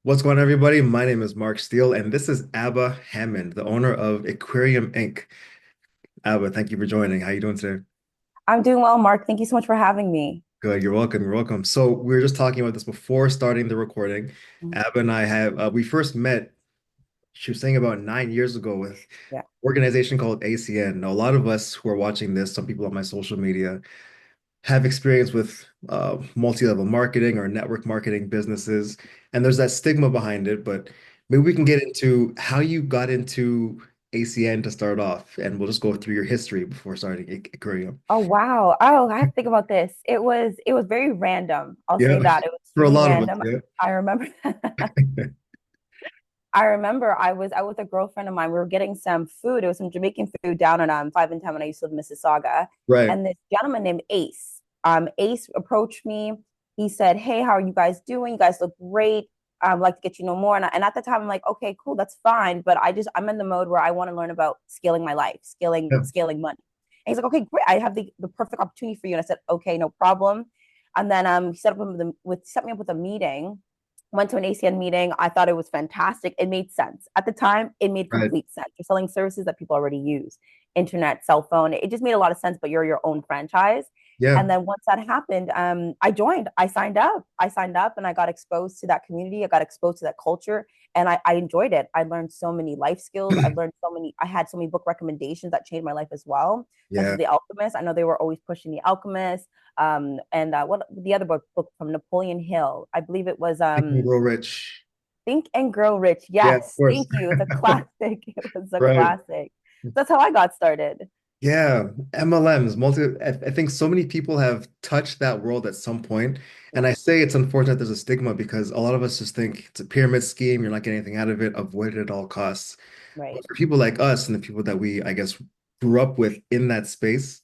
What's going on, everybody? My name is Mark Steele, and this is Abba Hammond, the owner of Equirium Inc. Abba, thank you for joining. How you doing today? I'm doing well, Mark. Thank you so much for having me. Good. You're welcome. You're welcome. So we were just talking about this before starting the recording. Mhm. Abba and I have we first met. She was saying about 9 years ago with an Yeah. organization called ACN. Now, a lot of us who are watching this, some people on my social media, have experience with multi-level marketing or network marketing businesses, and there's that stigma behind it. But maybe we can get into how you got into ACN to start off, and we'll just go through your history before starting Equirium. Oh wow. Oh, I have to think about this. It was very random. I'll say Yeah, that. It was for a super lot of us. random. Yeah, I remember I remember I was out with a girlfriend of mine. We were getting some food. It was some Jamaican food down in 5 and 10 when I used to live in Mississauga. right. And this gentleman named Ace. Ace approached me. He said, "Hey, how are you guys doing? You guys look great. I'd like to get you know more." And at the time, I'm like, "Okay, cool, that's fine." But I'm in the mode where I want to learn about scaling my life, Yeah, scaling money. And he's like, "Okay, great. I have the perfect opportunity for you." And I said, "Okay, no problem." And then he set me up with a meeting. Went to an ACN meeting. I thought it was fantastic. It made sense. At the time, it made right. complete sense. You're selling services that people already use, internet, cell phone. It just made a lot of sense, but you're your own franchise. Yeah, And then once that happened, I joined. I signed up. I signed up and I got exposed to that community. I got exposed to that culture and I enjoyed it. I learned so many life skills. I had so many book recommendations that changed my life as well, such as yeah. The Alchemist. I know they were always pushing The Alchemist. And what the other book from Napoleon Hill? I believe it was Think and Grow Rich. Think and Grow Rich. Yeah, of Yes, course. thank you. It's a classic. It was a Right. classic. That's how I got started. Yeah, MLMs, I think so many people have touched that world at some point. Yeah, And I say it's unfortunate there's a stigma because a lot of us just think it's a pyramid scheme, you're not getting anything out of it, avoid it at all costs. right. But for people like us and the people that we, I guess, grew up with in that space,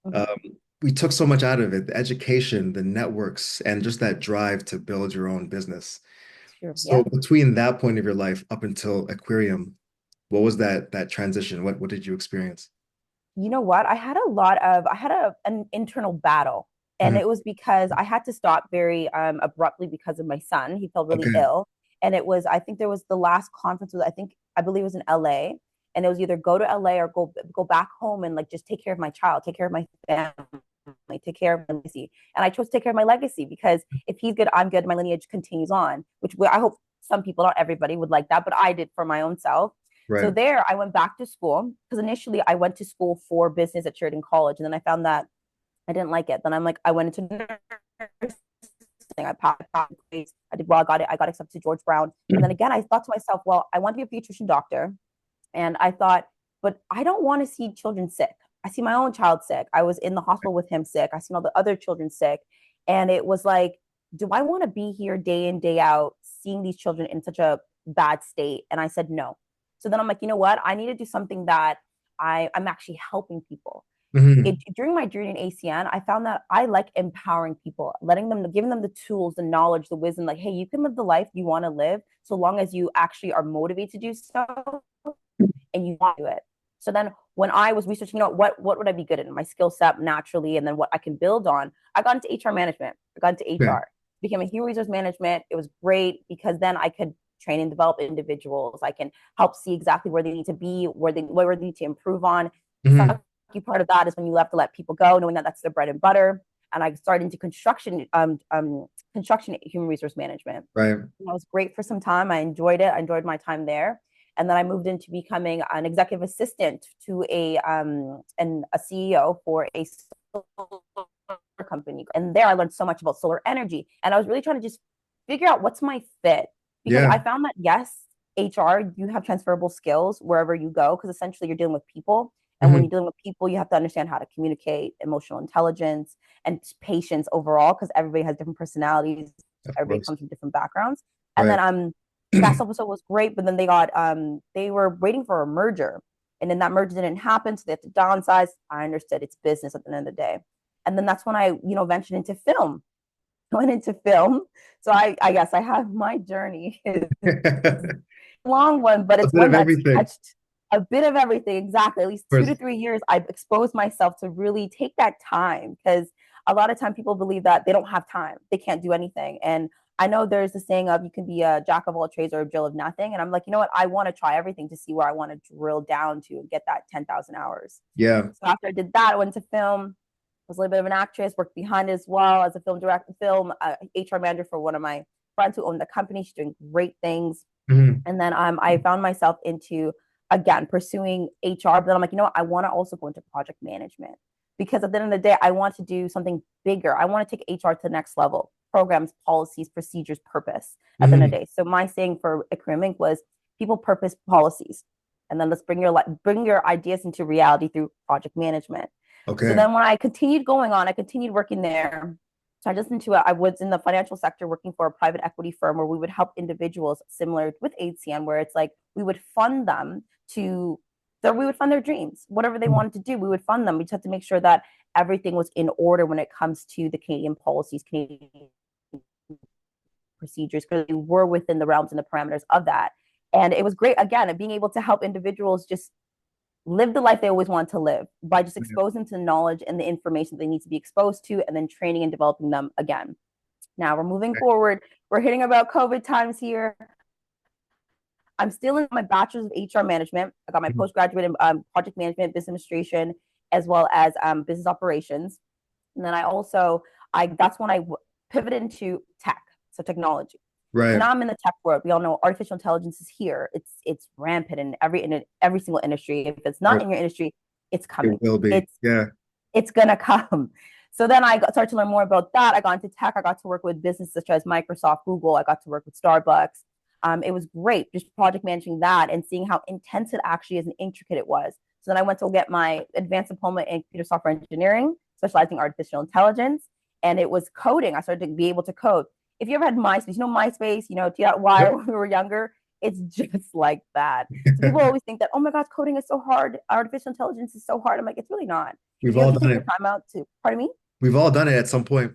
um, Mhm. we took so much out of it, the education, the networks, and just that drive to build your own business. It's true. So Yeah. between that point of your life up until Aquarium, what was that transition? What did you experience? You know what? I had an internal battle. And Mhm. it was because I had to stop very abruptly because of my son. He felt really Okay. ill. And I think there was the last conference was, I believe it was in LA. And it was either go to LA or go back home and like just take care of my child, take care of my family, take care of my legacy. And I chose to take care of my legacy because if he's good, I'm good. My lineage continues on, which I hope some people, not everybody, would like that, but I did for my own self. So Right. there, I went back to school because initially I went to school for business at Sheridan College, and then I found that I didn't like it. Then I went into nursing. I passed grades. I did well. I got it. I got accepted to George Brown, and then again, I thought to myself, well, I want to be a pediatrician doctor, and I thought, but I don't want to see children sick. I see my own child sick. I was in the hospital with him sick. I seen all the other children sick, and it was like, do I want to be here day in day out seeing these children in such a bad state? And I said no. So then I'm like, you know what? I need to do something that I'm actually helping people. Mhm. During my journey in ACN, I found that I like empowering people, giving them the tools, the knowledge, the wisdom. Like, hey, you can live the life you want to live, so long as you actually are motivated to do so and you want to do it. So then when I was researching, what would I be good in? My skill set naturally, and then what I can build on, I got into HR management. I got into Okay. HR, became a human resource management. It was great because then I could train and develop individuals. I can help see exactly where they need to be, where they need to improve on. The Mhm. sucky part of that is when you have to let people go, knowing that that's their bread and butter. And I started into construction human resource management. Right. That was great for some time. I enjoyed it. I enjoyed my time there. And then I moved into becoming an executive assistant to a CEO for a solar company. And there I learned so much about solar energy. And I was really trying to just figure out what's my fit because Yeah. I found that yes, HR, you have transferable skills wherever you go because essentially you're dealing with people. And when Mhm. you're dealing with people, you have to understand how to communicate, emotional intelligence, and patience overall because everybody has different personalities, Of everybody course. comes from different backgrounds. And then Right. last episode was great, but then they were waiting for a merger. And then that merger didn't happen, so they had to downsize. I understood it's business at the end of the day. And then that's when I, ventured into film. I went into film. So I guess I have my journey. A Long one, but it's bit one of that's everything. Of touched a bit of everything. Exactly. At least two course. to 3 years, I've exposed myself to really take that time because a lot of time people believe that they don't have time, they can't do anything. And I know there's the saying of you can be a jack of all trades or a Jill of nothing. And I'm like, you know what? I want to try everything to see where I want to drill down to and get that 10,000 hours. Yeah. So after I did that, I went to film, was a little bit of an actress, worked behind it as well as a film director, HR manager for one of my friends who owned the company. She's doing great things. Hmm. And then I found myself into, again, pursuing HR. But then I'm like, you know what? I want to also go into project management because at the end of the day, I want to do something bigger. I want to take HR to the next level: programs, policies, procedures, purpose at the end of Hmm. the day. So my saying for Equirium Inc. was people, purpose, policies. And then let's bring your ideas into reality through project management. So Okay. then when I continued going on, I continued working there. So I just into it. I was in the financial sector working for a private equity firm where we would help individuals similar with HCN, where it's like we would fund them to, so we would fund their dreams, whatever they wanted to do, we would fund them. We just had to make sure that everything was in order when it comes to the Canadian policies, Canadian procedures, because we were within the realms and the parameters of that. And it was great, again, being able to help individuals just live the life they always want to live by just exposing them to the knowledge and the information they need to be exposed to, and then training and developing them again. Now we're moving forward. We're hitting about COVID times here. I'm still in my bachelor's of HR management. I got my Mhm. postgraduate in project management, business administration, as well as business operations. And then I that's when I pivoted into tech, so technology. So Right. now I'm in the tech world. We all know artificial intelligence is here. It's rampant in every single industry. If it's not Right. in your industry, it's It coming. will be. It's Yeah. it's gonna come. So then started to learn more about that. I got into tech. I got to work with businesses such as Microsoft, Google. I got to work with Starbucks. It was great just project managing that and seeing how intense it actually is and intricate it was. So then I went to get my advanced diploma in computer software engineering, specializing in artificial intelligence. And it was coding. I started to be able to code. If you ever had MySpace, MySpace, TI Yep. when we were younger, it's just like that. So people always think that, oh my gosh, coding is so hard. Artificial intelligence is so hard. I'm like, it's really not. We've You have all to done take the it. time out to, pardon me? We've all done it at some point.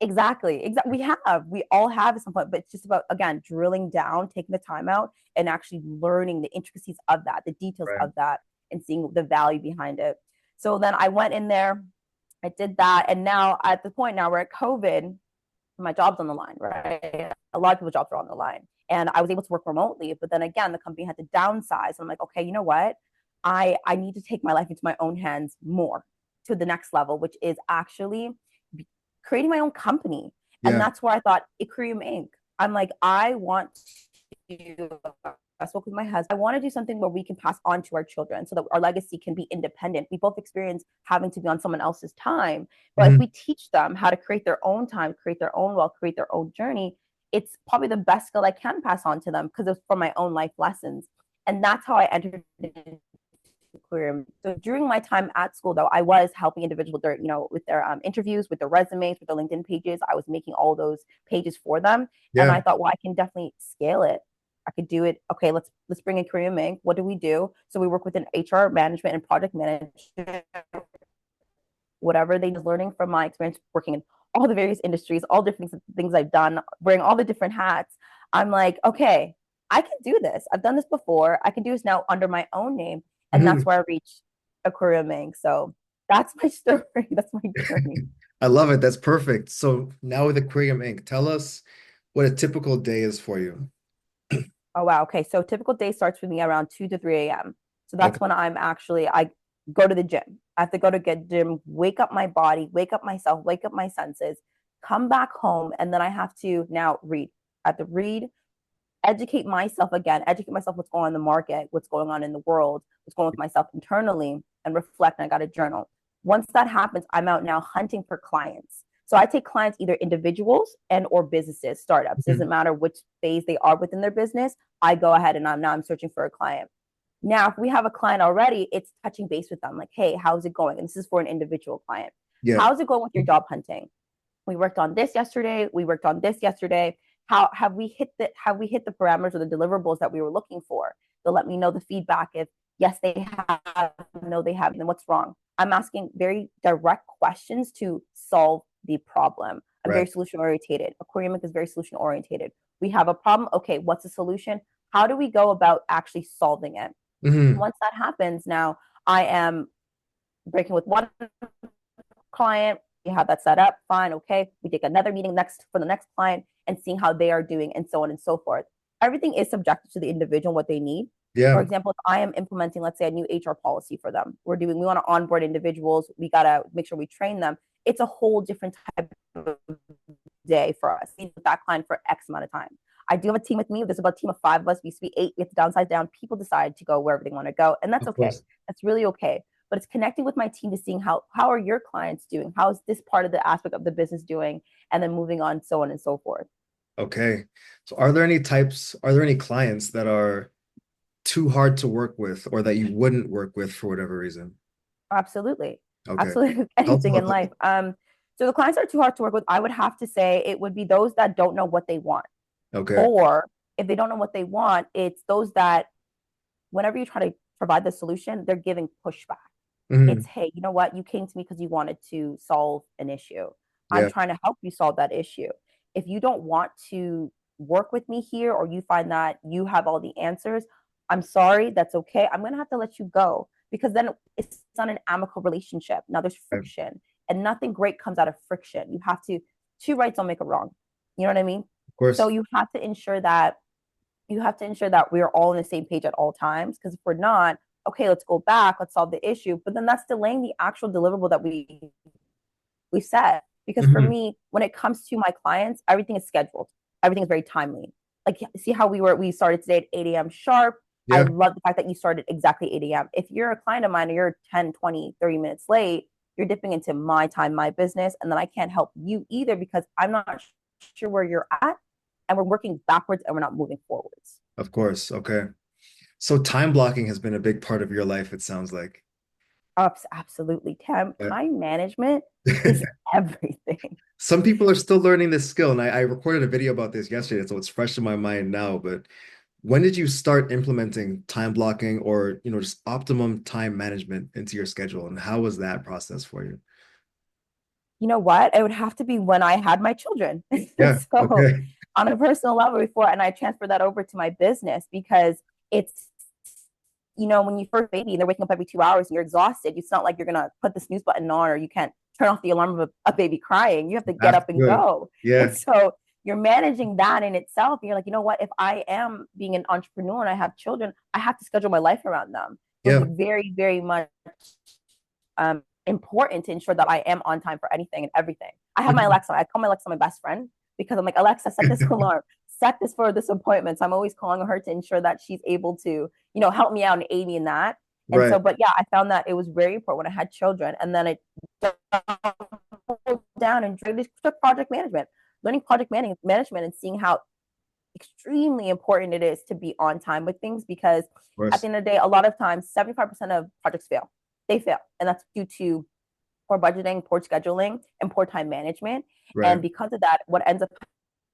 Exactly. Exactly. We all have at some point, but it's just about, again, drilling down, taking the time out and actually learning the intricacies of that, the details Right. of that, and seeing the value behind it. So then I went in there, I did that. And now at the point now we're at COVID, my job's on the line, right? A lot of people's jobs are on the line. And I was able to work remotely, but then again, the company had to downsize. And I'm like, okay, you know what? I need to take my life into my own hands more to the next level, which is actually creating my own company. And Yeah. that's where I thought Equirium Inc. I'm like, I want to, I spoke with my husband. I want to do something where we can pass on to our children so that our legacy can be independent. We both experience having to be on someone else's time. But if Hmm. we teach them how to create their own time, create their own wealth, create their own journey, it's probably the best skill I can pass on to them because it's from my own life lessons. And that's how I entered career. So during my time at school, though, I was helping individuals, with their interviews, with their resumes, with their LinkedIn pages. I was making all those pages for them, and Yeah. I thought, well, I can definitely scale it. I could do it. Okay, let's bring in Equirium Inc. What do we do? So we work within HR management and project management, whatever they just learning from my experience working in all the various industries, all different things I've done, wearing all the different hats. I'm like, okay, I can do this. I've done this before. I can do this now under my own name. And that's Mhm. where I reached Aquarium Inc. So that's my story. That's my journey. I love it. That's perfect. So now with Aquarium Inc., tell us what a typical day is for you. Oh wow. Okay. So typical day starts for me around 2 to 3 a.m. So that's Okay. when I go to the gym. I have to go to get gym, wake up my body, wake up myself, wake up my senses, come back home, and then I have to now read. I have to read, educate myself again, educate myself what's going on in the market, what's going on in the world, what's going on with myself internally, and reflect. And I got a journal. Once that happens, I'm out now hunting for clients. So I take clients, either individuals and or businesses, startups. It Mhm. doesn't matter which phase they are within their business. I go ahead and I'm searching for a client. Now, if we have a client already, it's touching base with them, like, hey, how's it going? And this is for an individual client. Yeah. How's it going with your job hunting? We worked on this yesterday. We worked on this yesterday. How have we hit the parameters or the deliverables that we were looking for? They'll let me know the feedback if yes they have, no they haven't, then what's wrong. I'm asking very direct questions to solve the problem. I'm Right. very solution oriented. Aquarium is very solution oriented. We have a problem. Okay, what's the solution? How do we go about actually solving it? Hmm. Once that happens, now I am breaking with one client, have that set up. Fine, okay. We take another meeting next for the next client and seeing how they are doing and so on and so forth. Everything is subjective to the individual, what they need. For Yeah, example, if I am implementing, let's say, a new HR policy for them, we want to onboard individuals, we got to make sure we train them. It's a whole different type of day for us. We need that client for X amount of time. I do have a team with me. There's about a team of 5 of us. We used to be 8. We have to downsize down. People decide to go wherever they want to go. And that's of okay. course. That's really okay. But it's connecting with my team to seeing how are your clients doing? How is this part of the aspect of the business doing? And then moving on, so on and so forth. Okay. So are there any clients that are too hard to work with or that you wouldn't work with for whatever reason? Absolutely. Okay. Absolutely. Tell us Anything in about life. that. So the clients are too hard to work with. I would have to say it would be those that don't know what they want. Okay. Or if they don't know what they want, it's those that whenever you try to provide the solution, they're giving pushback. It's, Hmm. hey, you know what? You came to me because you wanted to solve an issue. I'm Yeah, trying to help you solve that issue. If you don't want to work with me here or you find that you have all the answers, I'm sorry. That's okay. I'm going to have to let you go because then it's not an amicable relationship. Now there's right. friction and nothing great comes out of friction. You have to, two rights don't make a wrong. You know what I mean? Of So course. you have to ensure that we're all on the same page at all times. Because if we're not, okay, let's go back, let's solve the issue. But then that's delaying the actual deliverable that we set. Because for Hmm. me, when it comes to my clients, everything is scheduled. Everything is very timely. Like see how we started today at 8 a.m. sharp. I Yeah, love the fact that you started exactly 8 a.m. If you're a client of mine and you're 10, 20, 30 minutes late, you're dipping into my time, my business, and then I can't help you either because I'm not sure where you're at and we're working backwards and we're not moving forwards. of course. Okay. So time blocking has been a big part of your life, it sounds like. Absolutely. Time, Yeah. time management is everything. Some people are still learning this skill, and I recorded a video about this yesterday, so it's fresh in my mind now. But when did you start implementing time blocking or, just optimum time management into your schedule, and how was that process for you? You know what? It would have to be when I had my children. Yeah. So, Okay. on a personal level before, and I transferred that over to my business because it's, when you first baby and they're waking up every 2 hours and you're exhausted, it's not like you're going to put the snooze button on or you can't turn off the alarm of a baby crying. You have to get Have up to and do it. go. And Yeah. so, you're managing that in itself. And you're like, you know what? If I am being an entrepreneur and I have children, I have to schedule my life around them. So Yeah. it's very, very much important to ensure that I am on time for anything and everything. I have my Mhm. Alexa. I call my Alexa my best friend because I'm like, Alexa, set this alarm, set this for this appointment. So I'm always calling her to ensure that she's able to, help me out and aid me in that. And Right. so, but yeah, I found that it was very important when I had children. And then it down and really took project management, learning management and seeing how extremely important it is to be on time with things because Of at the course. end of the day, a lot of times 75% of projects fail. They fail. And that's due to poor budgeting, poor scheduling, and poor time management. Right. And because of that, what ends up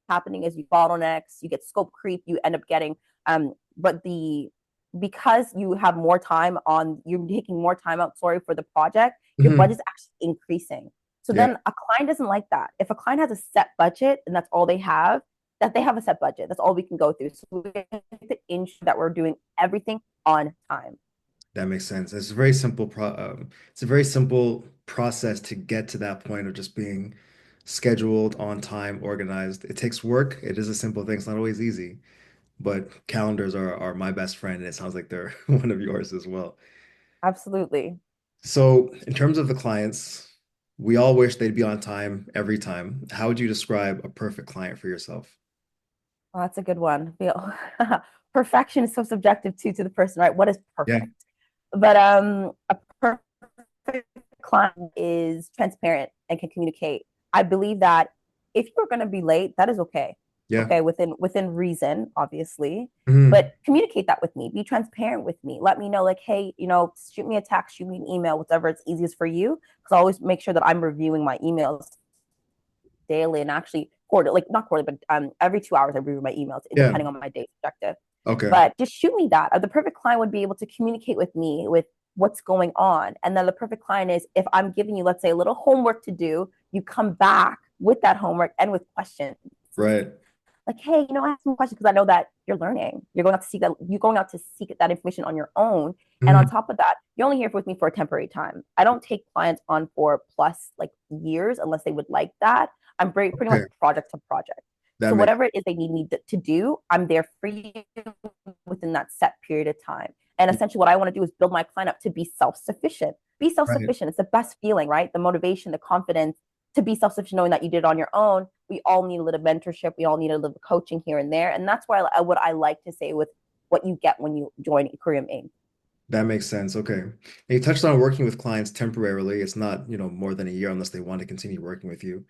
happening is you bottlenecks, you get scope creep, you end up getting but the because you have more time on you're taking more time out, sorry, for the project, your Hmm. budget's actually increasing. So Yeah. then a client doesn't like that. If a client has a set budget and that's all they have, that they have a set budget. That's all we can go through. So we have to ensure that we're doing everything on time. That makes sense. It's a very simple process to get to that point of just being scheduled, on time, organized. It takes work. It is a simple thing. It's not always easy, but calendars are my best friend, and it sounds like they're one of yours as well. Absolutely. So, in terms of the clients, we all wish they'd be on time every time. How would you describe a perfect client for yourself? Well, that's a good one. Perfection is so subjective too to the person, right? What is Yeah, perfect? But a perfect client is transparent and can communicate. I believe that if you're going to be late, that is okay. yeah. Okay, within reason, obviously. But Mhm. communicate that with me. Be transparent with me. Let me know, like, hey, shoot me a text, shoot me an email, whatever it's easiest for you. Because I always make sure that I'm reviewing my emails daily and actually quarterly, like not quarterly, but every 2 hours I review my emails, Yeah. depending on my day objective. Okay. But just shoot me that. The perfect client would be able to communicate with me with what's going on. And then the perfect client is if I'm giving you, let's say, a little homework to do, you come back with that homework and with questions. Right. like, hey, I have some questions because I know that you're learning. You're going out to seek that information on your own. And on Mhm. top of that, you're only here with me for a temporary time. I don't take clients on for plus like years unless they would like that. I'm very pretty much Okay, project to project. that So makes whatever it is they need me to do, I'm there for you within that set period of time. And essentially, what I want to do is build my client up to be self sufficient. Be self right. sufficient. It's the best feeling, right? The motivation, the confidence to be self sufficient, knowing that you did it on your own. We all need a little mentorship. We all need a little coaching here and there. And that's why what I like to say with what you get when you join Equirium Inc. That makes sense. Okay. And you touched on working with clients temporarily. It's not, more than a year unless they want to continue working with you.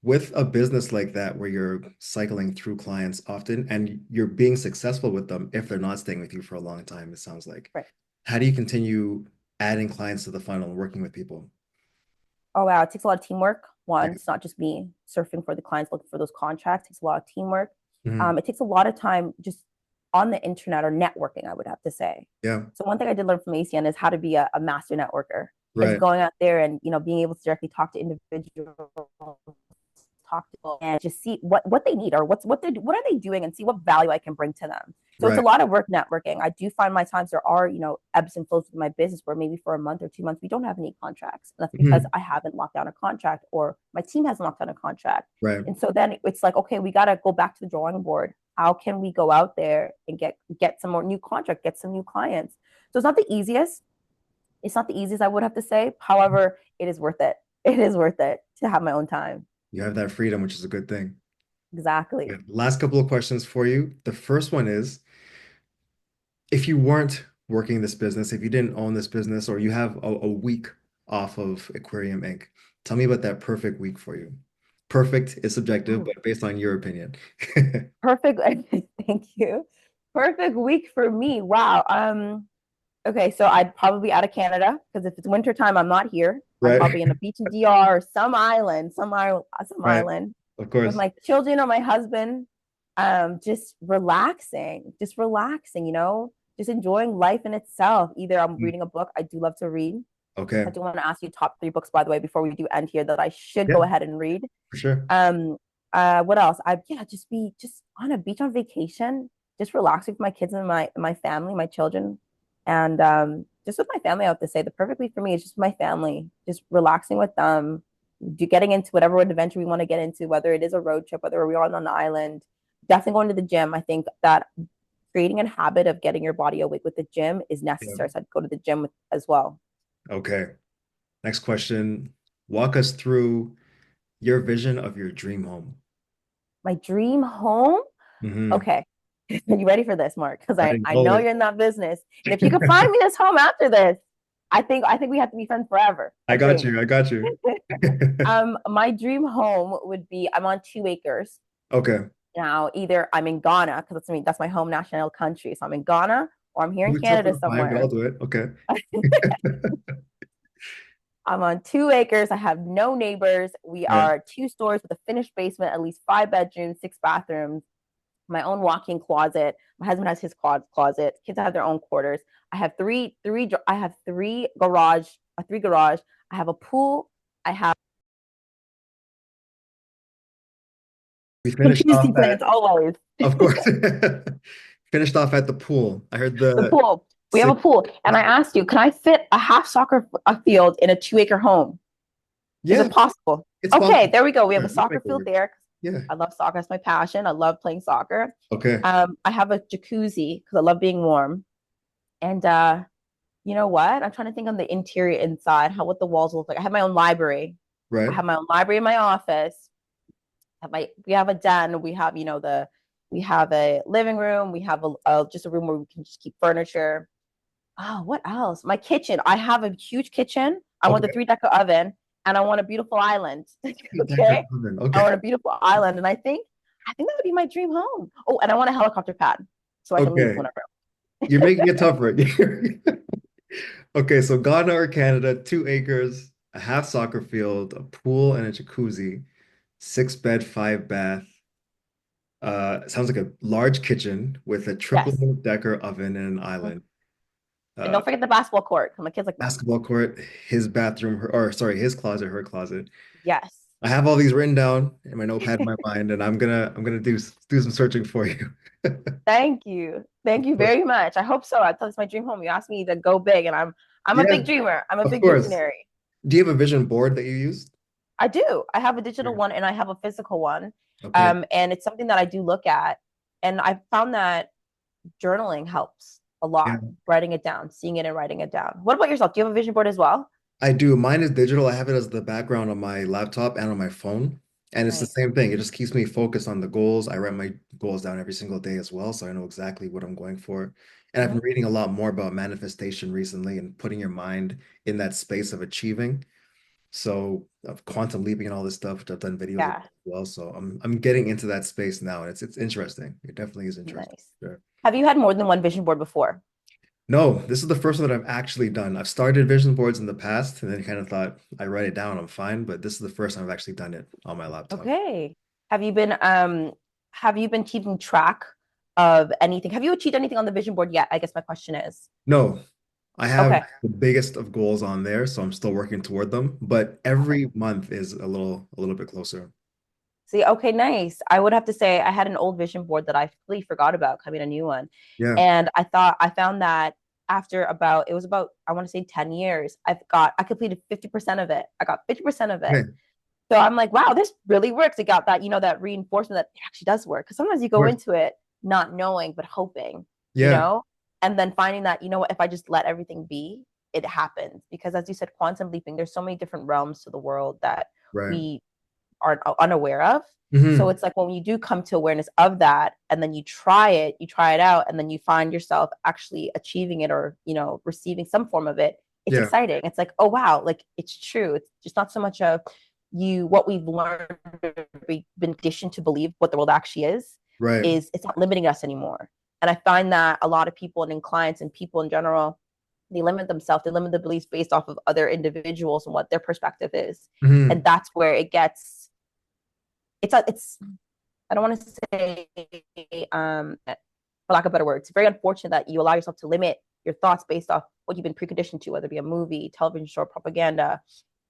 With a business like that, where you're cycling through clients often and you're being successful with them if they're not staying with you for a long time, it sounds like. Right. How do you continue adding clients to the funnel and working with people? Oh wow, it takes a lot of teamwork. One, Yeah. it's not just me surfing for the clients looking for those contracts. It takes a lot of teamwork. Mhm. It takes a lot of time just on the internet or networking, I would have to say. Yeah. So one thing I did learn from ACN is how to be a master networker. Is Right. going out there and being able to directly talk to individuals, talk to people, and just see what they need or what are they doing and see what value I can bring to them. So it's a Right. lot of work networking. I do find my times there are ebbs and flows with my business where maybe for a month or 2 months we don't have any contracts. And that's because Mhm. I haven't locked down a contract or my team hasn't locked down a contract. Right. And so then it's like, okay, we got to go back to the drawing board. How can we go out there and get some more new contract, get some new clients? So it's not the easiest. It's not the easiest, I would have to say. However, it is worth it. It is worth it to have my own time. You have that freedom, which is a good thing. Yeah. Exactly. Last couple of questions for you. The first one is, if you weren't working this business, if you didn't own this business, or you have a week off of Aquarium Inc., tell me about that perfect week for you. Perfect is subjective, Ooh, but based on your opinion. perfect. Thank you. Perfect week for me. Wow. Okay, so I'd probably be out of Canada because if it's winter time, I'm not here. I'm Right? probably in a beach in DR or some Right. island Of with course. my children or my husband, just relaxing, just enjoying life in itself. Either I'm Mm. reading a book. I do love to read. I Okay. do want to ask you top three books, by the way, before we do end here that I should go Yeah, ahead and read. for sure. Um, what else? Just be just on a beach on vacation, just relaxing with my kids and my family, my children, and just with my family. I have to say the perfect week for me is just my family, just relaxing with them, getting into whatever adventure we want to get into, whether it is a road trip, whether we're on an island. Definitely going to the gym. I think that creating a habit of getting your body awake with the gym is Yeah. necessary. So I'd go to the gym as well. Okay. Next question. Walk us through your vision of your dream home. My dream home. Hmm. Okay. Are you ready for this, Mark? Because I I hold know it. you're in that business. And if you could find me this home after this, I think we have to be friends forever. I I got think. you. I got you. My dream home would be I'm on 2 acres. Okay. Now, either I'm in Ghana, because that's my home national country. So I'm in Ghana or I'm here in It's tough Canada to find, but I'll somewhere. do it. Okay. I'm on 2 acres. I have no neighbors. We Right. are 2 stories with a finished basement, at least 5 bedrooms, 6 bathrooms, my own walk-in closet. My husband has his closet. Kids have their own quarters. I have three. I have three garage. I have a pool. I have We finished contingency off plans at, always. of course, finished off at the pool. I heard The the pool. We have a six. pool, and I asked you, can I fit a half soccer field in a 2 acre home? Is Yeah, it possible? it's Okay, possible. there we go. We have Yeah, a we can soccer make it field work. there. Yeah. I love soccer. That's my passion. I love playing soccer. Okay. I have a jacuzzi because I love being warm. And you know what? I'm trying to think on the interior inside, what the walls look like. I have my own library. I Right. have my own library in my office. We have a den. We have a living room. We have just a room where we can just keep furniture. Oh, what else? My kitchen. I have a huge kitchen. I want the Okay. 3 decker oven, and I want a beautiful island. Decker Okay, oven. I Okay. want a beautiful island, and I think that would be my dream home. Oh, and I want a helicopter pad so I can leave Okay. whenever. You're making it tougher. Okay, so Ghana or Canada, 2 acres, a half soccer field, a pool, and a jacuzzi, 6 bed, 5 bath. Sounds like a large kitchen with a triple Yes, decker oven and an mm-hmm. island. And Uh, don't forget the basketball court because my kids like basketball. basketball court, his bathroom, or sorry, his closet, her closet. Yes. I have all these written down in my notepad in my mind, and I'm gonna do some searching for you. Thank you. Thank Of you course. very much. I hope so. I thought it's my dream home. You asked me to go big, and I'm a Yeah, big dreamer. I'm a of big course. visionary. Do you have a vision board that you use? I do. I have a digital Yeah. one and I have a physical one. Okay. And it's something that I do look at. And I found that journaling helps a Yeah. lot, writing it down, seeing it and writing it down. What about yourself? Do you have a vision board as well? I do. Mine is digital. I have it as the background on my laptop and on my phone. And it's the Nice. same thing. It just keeps me focused on the goals. I write my goals down every single day as well, so I know exactly what I'm going for. And I've been Mm-hmm. reading a lot more about manifestation recently and putting your mind in that space of achieving. So of quantum leaping and all this stuff, which I've done videos of Yeah. as well. So I'm getting into that space now, and it's interesting. It definitely is interesting. Nice. Sure. Have you had more than one vision board before? No, this is the first one that I've actually done. I've started vision boards in the past and then kind of thought I write it down, I'm fine, but this is the first time I've actually done it on my laptop. Okay. Have you been have you been keeping track of anything? Have you achieved anything on the vision board yet? I guess my question is. No, I have Okay. the biggest of goals on there, so I'm still working toward them, but Okay. every month is a little bit closer. See, okay, nice. I would have to say I had an old vision board that I completely forgot about, coming a new one. Yeah. And I found that after about it was about I want to say 10 years, I completed 50% of it. I got 50% of it. Okay. Of So I'm like, wow, this really works. It got that, that reinforcement that it actually does work. Because sometimes you go course. into it not knowing, but hoping, you Yeah. know, and then finding that, what, if I just let everything be, it happens. Because as you said, quantum leaping, there's so many different realms to the world that Right. we are unaware of. So Hmm. it's like when you do come to awareness of that and then you try it out, and then you find yourself actually achieving it or, receiving some form of it, it's Yeah. exciting. It's like, oh, wow, like it's true. It's just not so much of what we've learned, we've been conditioned to believe what the world actually Right. is it's not limiting us anymore. And I find that a lot of people and in clients and people in general, they limit themselves, they limit the beliefs based off of other individuals and what their perspective is. And Hmm. that's where it gets it's I don't want to say for lack of better words, it's very unfortunate that you allow yourself to limit your thoughts based off what you've been preconditioned to, whether it be a movie, television show, propaganda,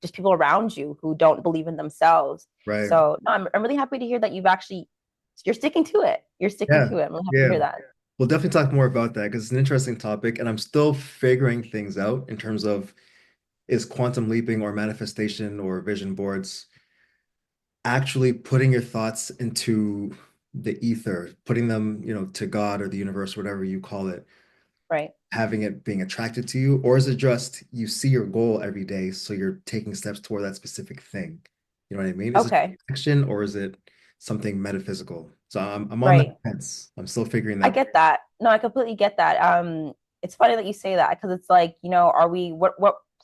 just people around you who don't believe in themselves. Right. So no, I'm really happy to hear that you're sticking to it. You're sticking Yeah. to it. I'm really happy to Yeah. hear that. We'll definitely talk more about that because it's an interesting topic, and I'm still figuring things out in terms of is quantum leaping or manifestation or vision boards actually putting your thoughts into the ether, putting them, to God or the universe, whatever you call it, Right. having it being attracted to you, or is it just you see your goal every day, so you're taking steps toward that specific thing? You know what I mean? Is it Okay. action or is it something metaphysical? So I'm on that Right. fence. I'm still figuring I that. get that. No, I completely get that. It's funny that you say that because it's like, are we what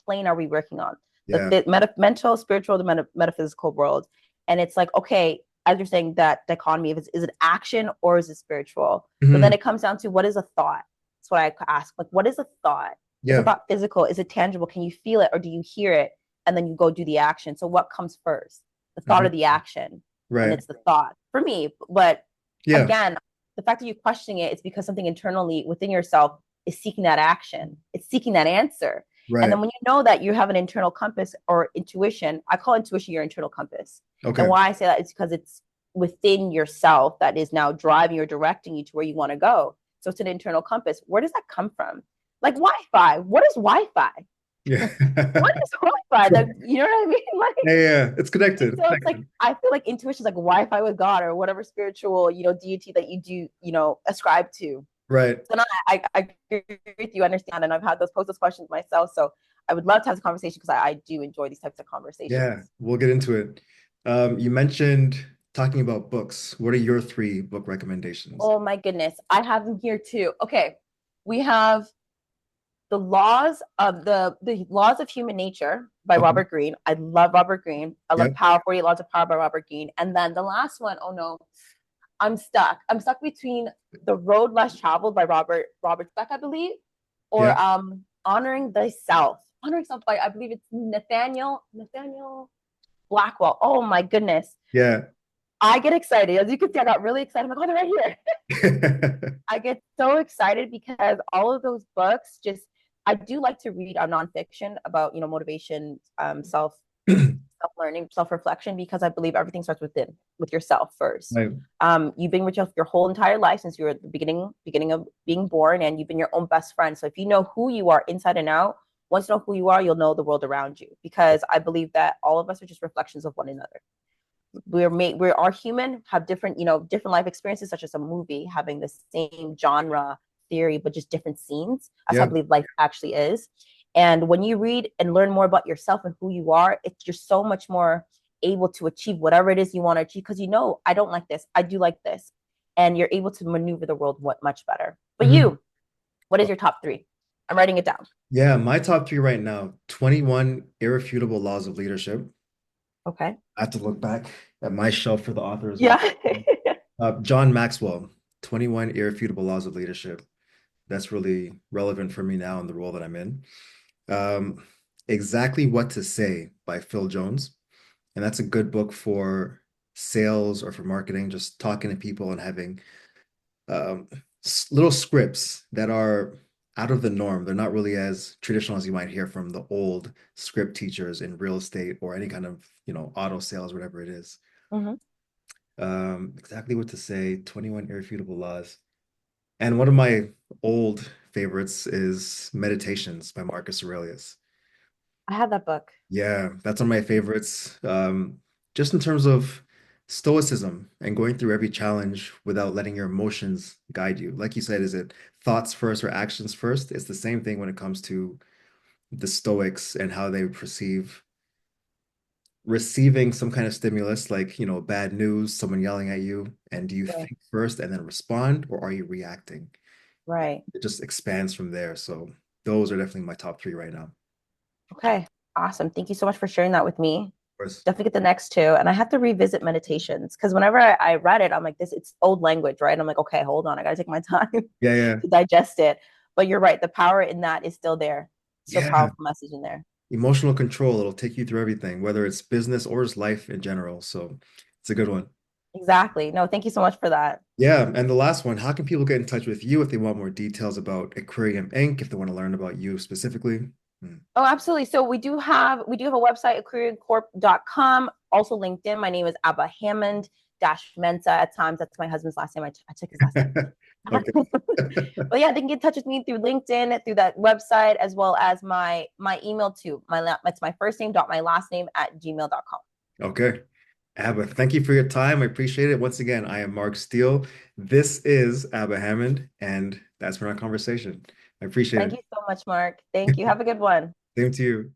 plane are we working on? Yeah. Mental, spiritual, the metaphysical world. And it's like, okay, as you're saying that dichotomy, if is it action or is it spiritual? So then Hmm. it comes down to what is a thought? That's what I ask. Like, what is a thought? Is a Yeah. thought physical? Is it tangible? Can you feel it or do you hear it? And then you go do the action. So what comes first? The thought or Mhm. the action? And Right. it's the thought for me. But Yeah. again, the fact that you're questioning it is because something internally within yourself is seeking that action. It's seeking that answer. And Right. then when you know that you have an internal compass or intuition, I call intuition your internal compass. And Okay. why I say that is because it's within yourself that is now driving or directing you to where you want to go. So it's an internal compass. Where does that come from? Like Wi-Fi. What is Wi-Fi? Yeah. What is Wi-Fi? You know what I mean? Like, Yeah, yeah. It's and connected. It's so it's like connected. I feel like intuition is like Wi-Fi with God or whatever spiritual, deity that you do, ascribe to. Right. So no, I agree with you, understand, and I've had those questions myself. So I would love to have this conversation because I do enjoy these types of Yeah, conversations. we'll get into it. You mentioned talking about books. What are your three book recommendations? Oh my goodness, I have them here too. Okay, we have the laws of human nature by Okay. Robert Greene. I love Robert Greene. I love Yep. Power 48 Laws of Power by Robert Greene. And then the last one, oh no, I'm stuck. I'm stuck between The Road Less Traveled by Robert Beck, I believe, or Yep. Honoring Thyself. Honoring Self by I believe it's Nathaniel Blackwell. Oh my goodness. Yeah. I get excited. As you can see, I got really excited. I'm like, oh, they're right here. I get so excited because all of those books I do like to read nonfiction about, motivation, self self-learning, self-reflection, because I believe everything starts within, with yourself first. Right. You've been with your whole entire life since you were at the beginning of being born, and you've been your own best friend. So if you know who you are inside and out, once you know who you are, you'll know the world around you. Because I believe that all of us are just reflections of one another. We are human, have different, different life experiences, such as a movie having the same genre theory, but just different scenes. That's how I Yeah. believe life actually is. And when you read and learn more about yourself and who you are, you're so much more able to achieve whatever it is you want to achieve, because I don't like this, I do like this, and you're able to maneuver the world much better. But Mhm. what is your top three? I'm writing it down. Yeah, my top three right now, 21 irrefutable laws of leadership. Okay. I have to look back at my shelf for the author as well. Yeah. John Maxwell, 21 irrefutable laws of leadership. That's really relevant for me now in the role that I'm in. Um, Exactly What to Say by Phil Jones. And that's a good book for sales or for marketing, just talking to people and having um, little scripts that are out of the norm. They're not really as traditional as you might hear from the old script teachers in real estate or any kind of, auto sales, whatever it is. Hmm. Exactly What to Say, 21 Irrefutable Laws. And one of my old favorites is Meditations by Marcus Aurelius. I have that book. Yeah, that's one of my favorites. Just in terms of stoicism and going through every challenge without letting your emotions guide you. Like you said, is it thoughts first or actions first? It's the same thing when it comes to the Stoics and how they perceive receiving some kind of stimulus, like, bad news, someone yelling at you. And do you Right. think first and then respond, or are you reacting? Right. It just expands from there. So those are definitely my top three right now. Of Okay. Awesome. Thank you so much for sharing that with me. course. Definitely get the next two. And I have to revisit Meditations, because whenever I read it, I'm like, it's old language, right? And I'm like, okay, hold on. I got to take my time Yeah, yeah. to digest it. But you're right. The power in that is still there. So Yeah. powerful message in there. Emotional control, it'll take you through everything, whether it's business or just life in general. So it's a good one. Exactly. No, thank you so much for that. Yeah, and the last one, how can people get in touch with you if they want more details about Aquarium Inc., if they want to learn about you specifically? Hmm. Oh, absolutely. So we do have a website, aquariumcorp.com. Also LinkedIn. My name is Abba Hammond dash Mensa. At times, that's my husband's last name. I took his last name. Okay. But yeah, they can get in touch with me through LinkedIn, through that website, as well as my email too. It's my first name dot my last name at gmail.com. Okay. Abba, thank you for your time. I appreciate it. Once again, I am Mark Steele. This is Abba Hammond, and that's been our conversation. I appreciate Thank it. you so much, Mark. Thank you. Have a good one. Same to you.